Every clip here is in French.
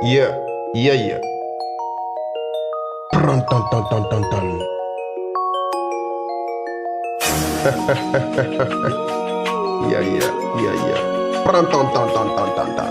Yeah, yeah, yeah. Pran tan tan tan tan tan. Yeah, yeah, yeah, yeah. Pran tan tan tan tan tan tan.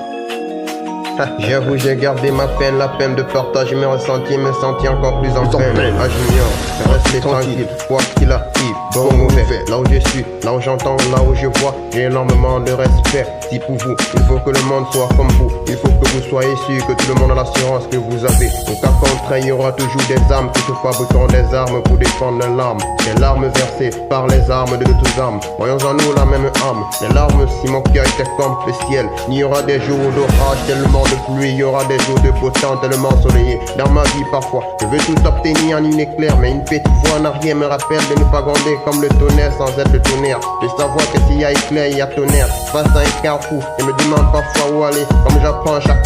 J'avoue, j'ai gardé ma peine, la peine de partager mes ressentis, me sentis encore plus en peine. Ah, j'ignore, restez tranquille, quoi qu'il arrive, bon ou mauvais. Là où je suis, là où j'entends, là où je vois, j'ai énormément de respect. Si pour vous, il faut que le monde soit comme vous, il faut que vous soyez sûr que tout le monde a l'assurance que vous avez. Au cas contraire, il y aura toujours des âmes qui se fabriqueront des armes pour défendre leurs larmes. Des larmes versées par les armes de toutes armes. Voyons en nous la même âme. Les larmes, si mon cœur était comme le ciel, il y aura des jours d'orage tellement de pluie, il y aura des jours de beau temps tellement ensoleillés. Dans ma vie parfois, je veux tout obtenir en une éclair, mais une petite voix en arrière me rappelle de ne pas gronder comme le tonnerre sans être le tonnerre. De savoir que s'il y a éclair, il y a tonnerre. Face à un carrefour, je me demande parfois où aller. Comme j'apprends chaque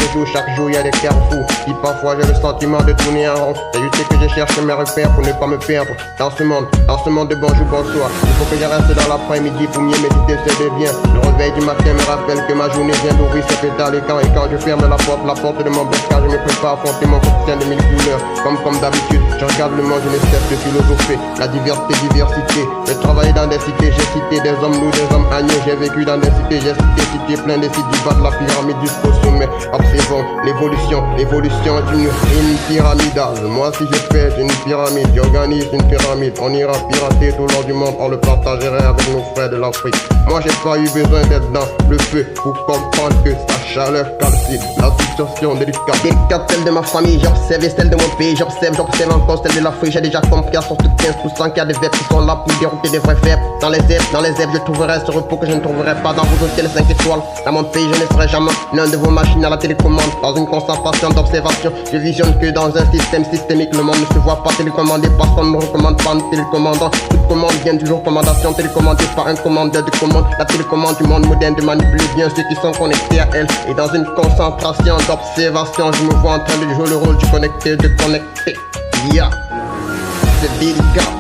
jour il y a des carrefours. Si parfois j'ai le sentiment de tourner en rond, et je sais que je cherche mes repères pour ne pas me perdre. Dans ce monde de bonjour, bonsoir, il faut que je reste dans l'après-midi pour mieux méditer, c'est bien. Le réveil du matin me rappelle que ma journée vient d'ouvrir ses pétales, et quand je ferme la porte de mon bec, car je me prépare à affronter mon quotidien de mille couleurs. Comme d'habitude, je regarde le monde, je ne cesse de philosopher. La diversité, je travaille dans des cités, j'ai cité des hommes lourds, des hommes agneaux. J'ai vécu dans des cités, j'ai cité plein de sites du bas de la pyramide jusqu'au sommet. Observons l'évolution est une pyramidale. Moi si je fais une pyramide, j'organise une pyramide. On ira pirater tout le long du monde, on le partagerait avec nos frères de l'Afrique. Moi j'ai pas eu besoin d'être dans le feu pour comprendre que sa chaleur calcine la situation délicate celle de ma famille, j'observe celle de mon pays, j'observe encore celle de l'Afrique. J'ai déjà compris à 75% qu'il y a des verbes qui sont là pour dérouter des vrais verbes. Dans les herbes, je trouverai ce repos que je ne trouverai pas dans vos hôtels 5 étoiles. Dans mon pays, je ne serai jamais l'un de vos machines à la télécommande. Dans une concentration d'observation, je visionne que dans un système systémique. Le monde ne se voit pas télécommandé parce qu'on ne recommande pas un télécommandant. Toute commande vient d'une recommandation télécommandée par un commandeur de commande. La télécommande du monde moderne de manipuler bien ceux qui sont connectés à elle. Et dans une concentration d'observation, je me vois en train de jouer le rôle du connecté, de connecter. Yeah, c'est délicat,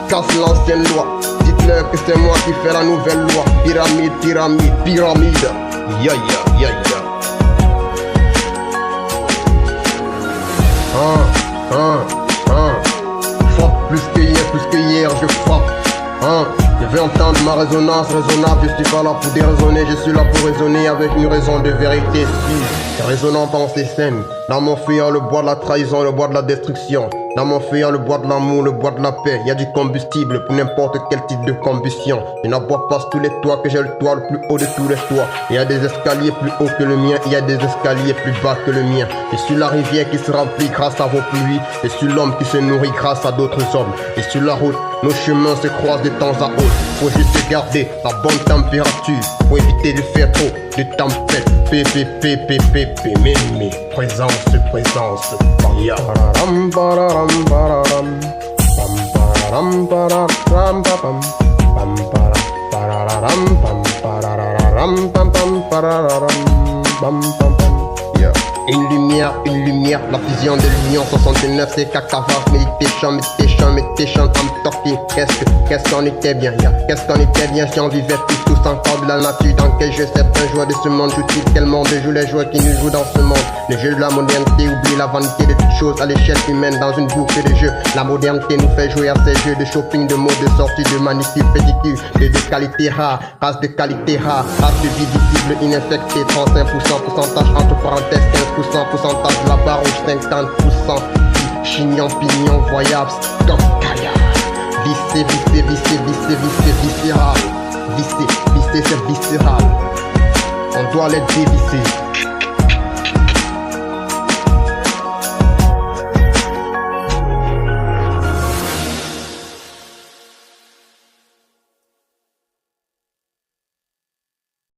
casse l'ancienne loi. Dites-leur que c'est moi qui fais la nouvelle loi. Pyramide. Yeah. Frappe plus que hier, je frappe. Je veux entendre ma résonance raisonnable. Je suis pas là pour déraisonner, je suis là pour raisonner avec une raison de vérité. Si résonnant pensée saine. Dans mon feu, le bois de la trahison, le bois de la destruction. Dans mon feu, le bois de l'amour, le bois de la paix. Il y a du combustible pour n'importe quel type de combustion. Je n'aboie pas tous les toits, que j'ai le toit le plus haut de tous les toits. Il y a des escaliers plus hauts que le mien, il y a des escaliers plus bas que le mien. Je suis la rivière qui se remplit grâce à vos pluies. Je suis l'homme qui se nourrit grâce à d'autres hommes. Et sur la route, nos chemins se croisent de temps à autre. Faut juste garder la bonne température pour éviter de faire trop de tempêtes. Mais présence. Yeah. Une lumière, la fusion de l'union 69, c'est Kakava, meditation, I'm talking. Qu'est-ce qu'on était bien, qu'est-ce qu'on était bien si on vivait tous encore de la nature dans quel jeu certains joueurs de ce monde jouent-ils, quel monde jouent les joueurs qui nous jouent dans ce monde. Le jeu de la modernité oublie la vanité de toutes choses à l'échelle humaine dans une boucle de jeux. La modernité nous fait jouer à ces jeux de shopping, de mode, de sortie, de manicure, pédicure, de qualité rare, race de qualité rare, race de vie visible, ininfectée, 35%, pourcentage entre parenthèses, 15%, pourcentage de la barre rouge, 50%, chignon, pignon, voyable, stop, kaya, vissé, viscéral, vissé, c'est viscéral, on doit les dévisser.